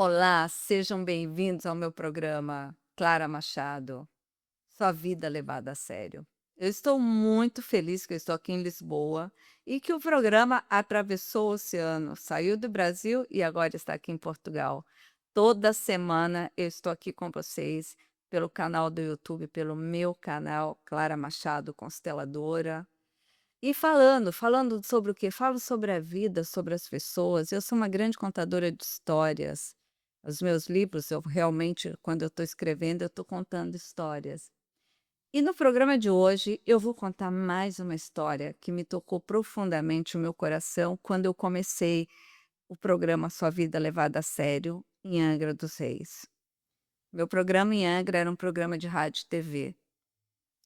Olá, sejam bem-vindos ao meu programa Clara Machado, Sua Vida Levada a Sério. Eu estou muito feliz que eu estou aqui em Lisboa e que o programa atravessou o oceano, saiu do Brasil e agora está aqui em Portugal. Toda semana eu estou aqui com vocês pelo canal do YouTube, pelo meu canal Clara Machado Consteladora. E falando sobre o quê? Falo sobre a vida, sobre as pessoas. Eu sou uma grande contadora de histórias. Os meus livros, eu realmente, quando eu estou escrevendo, eu estou contando histórias. E no programa de hoje, eu vou contar mais uma história que me tocou profundamente o meu coração quando eu comecei o programa Sua Vida Levada a Sério, em Angra dos Reis. Meu programa em Angra era um programa de rádio e TV.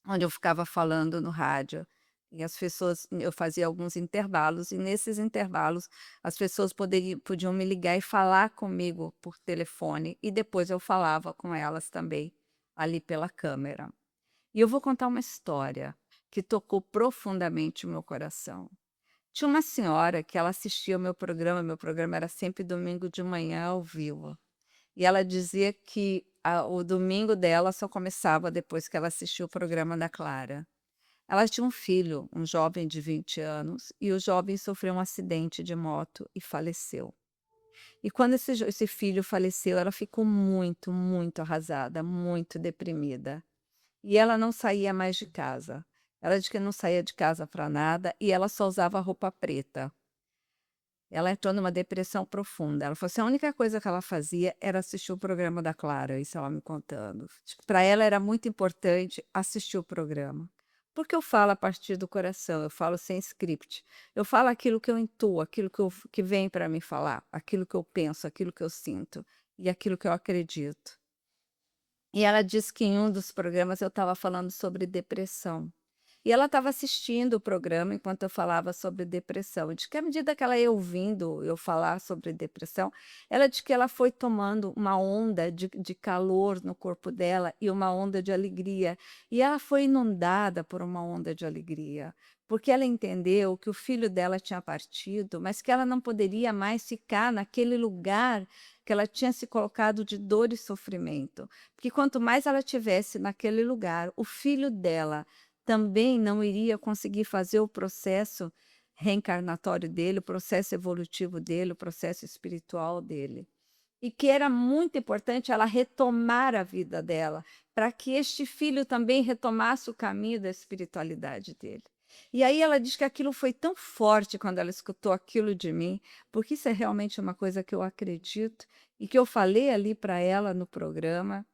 Onde eu ficava falando no rádio, e as pessoas eu fazia alguns intervalos, e nesses intervalos as pessoas podiam me ligar e falar comigo por telefone, e depois eu falava com elas também, ali pela câmera. E eu vou contar uma história que tocou profundamente o meu coração. Tinha uma senhora que ela assistia o meu programa era sempre domingo de manhã ao vivo. E ela dizia que o domingo dela só começava depois que ela assistiu o programa da Clara. Ela tinha um filho, um jovem de 20 anos, e o jovem sofreu um acidente de moto e faleceu. E quando esse filho faleceu, ela ficou muito, muito arrasada, muito deprimida. E ela não saía mais de casa. Ela disse que não saía de casa para nada e ela só usava roupa preta. Ela entrou numa depressão profunda. Ela falou assim: "A única coisa que ela fazia era assistir o programa da Clara", isso ela me contando. Para ela era muito importante assistir o programa. Porque eu falo a partir do coração, eu falo sem script. Eu falo aquilo que eu intuo, aquilo que vem para me falar, aquilo que eu penso, aquilo que eu sinto e aquilo que eu acredito. E ela disse que em um dos programas eu estava falando sobre depressão. E ela estava assistindo o programa enquanto eu falava sobre depressão. E diz que à medida que ela ia ouvindo eu falar sobre depressão, ela diz que ela foi tomando uma onda de calor no corpo dela e uma onda de alegria. E ela foi inundada por uma onda de alegria, porque ela entendeu que o filho dela tinha partido, mas que ela não poderia mais ficar naquele lugar que ela tinha se colocado de dor e sofrimento. Porque quanto mais ela tivesse naquele lugar, o filho dela também não iria conseguir fazer o processo reencarnatório dele, o processo evolutivo dele, o processo espiritual dele. E que era muito importante ela retomar a vida dela, para que este filho também retomasse o caminho da espiritualidade dele. E aí ela diz que aquilo foi tão forte quando ela escutou aquilo de mim, porque isso é realmente uma coisa que eu acredito e que eu falei ali para ela no programa,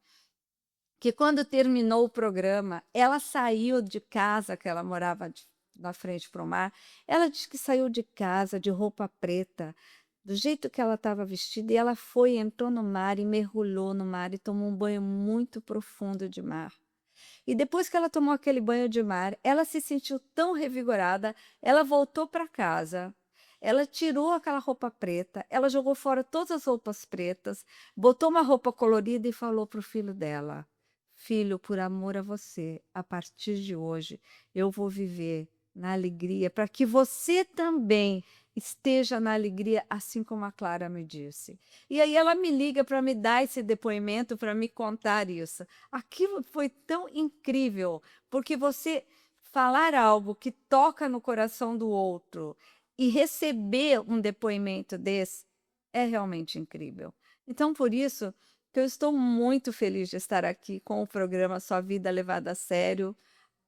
que quando terminou o programa, ela saiu de casa, que ela morava na frente para o mar, ela disse que saiu de casa de roupa preta, do jeito que ela estava vestida, e ela foi, entrou no mar e mergulhou no mar e tomou um banho muito profundo de mar. E depois que ela tomou aquele banho de mar, ela se sentiu tão revigorada, ela voltou para casa. Ela tirou aquela roupa preta, ela jogou fora todas as roupas pretas, botou uma roupa colorida e falou para o filho dela: "Filho, por amor a você, a partir de hoje eu vou viver na alegria, para que você também esteja na alegria, assim como a Clara me disse." E aí ela me liga para me dar esse depoimento, para me contar isso. Aquilo foi tão incrível, porque você falar algo que toca no coração do outro e receber um depoimento desse é realmente incrível. Então, por isso que eu estou muito feliz de estar aqui com o programa Sua Vida Levada a Sério,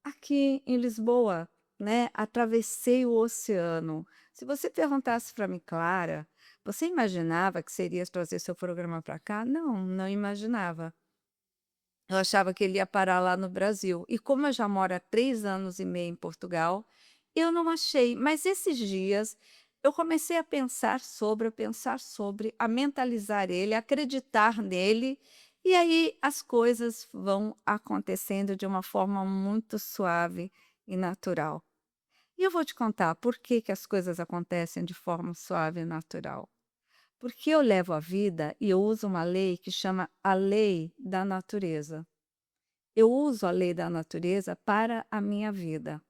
aqui em Lisboa, né? Atravessei o oceano. Se você perguntasse para mim, Clara, você imaginava que seria trazer seu programa para cá? Não, não imaginava. Eu achava que ele ia parar lá no Brasil. E como eu já moro há 3 anos e meio em Portugal, eu não achei. Mas esses dias eu comecei a pensar sobre, a mentalizar ele, a acreditar nele, e aí as coisas vão acontecendo de uma forma muito suave e natural. E eu vou te contar por que que as coisas acontecem de forma suave e natural. Porque eu levo a vida e eu uso uma lei que chama a lei da natureza. Eu uso a lei da natureza para a minha vida.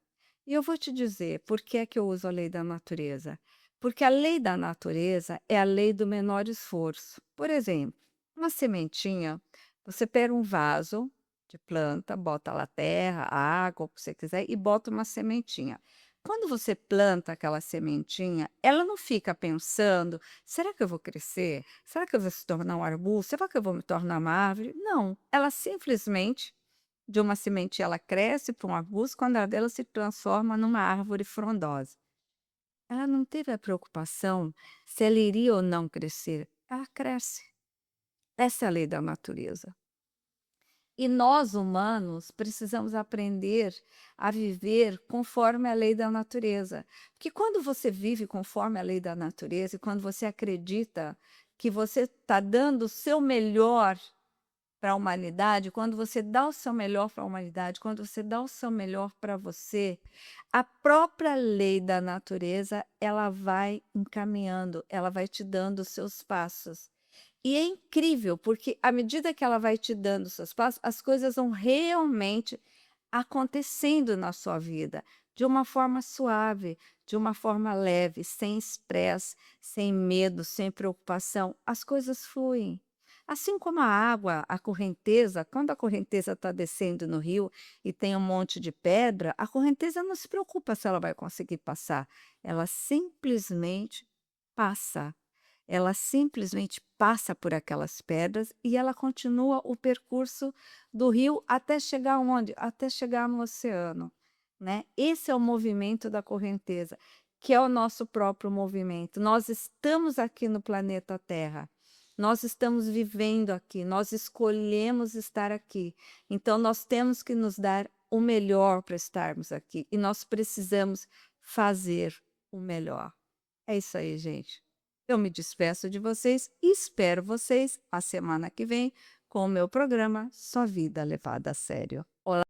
E eu vou te dizer por que é que eu uso a lei da natureza. Porque a lei da natureza é a lei do menor esforço. Por exemplo, uma sementinha, você pega um vaso de planta, bota lá terra, água, o que você quiser, e bota uma sementinha. Quando você planta aquela sementinha, ela não fica pensando: será que eu vou crescer? Será que eu vou se tornar um arbusto? Será que eu vou me tornar uma árvore? Não, ela simplesmente, de uma semente, ela cresce para um arbusto, quando ela se transforma numa árvore frondosa. Ela não teve a preocupação se ela iria ou não crescer. Ela cresce. Essa é a lei da natureza. E nós, humanos, precisamos aprender a viver conforme a lei da natureza. Porque quando você vive conforme a lei da natureza e quando você acredita que você está dando o seu melhor para a humanidade, quando você dá o seu melhor para a humanidade, quando você dá o seu melhor para você, a própria lei da natureza, ela vai encaminhando, ela vai te dando os seus passos. E é incrível, porque à medida que ela vai te dando os seus passos, as coisas vão realmente acontecendo na sua vida, de uma forma suave, de uma forma leve, sem estresse, sem medo, sem preocupação, as coisas fluem. Assim como a água, a correnteza, quando a correnteza está descendo no rio e tem um monte de pedra, a correnteza não se preocupa se ela vai conseguir passar, ela simplesmente passa. Ela simplesmente passa por aquelas pedras e ela continua o percurso do rio até chegar onde? Até chegar no oceano, né. Esse é o movimento da correnteza, que é o nosso próprio movimento. Nós estamos aqui no planeta Terra, nós estamos vivendo aqui, nós escolhemos estar aqui, então nós temos que nos dar o melhor para estarmos aqui e nós precisamos fazer o melhor. É isso aí, gente. Eu me despeço de vocês e espero vocês a semana que vem com o meu programa Sua Vida Levada a Sério. Olá.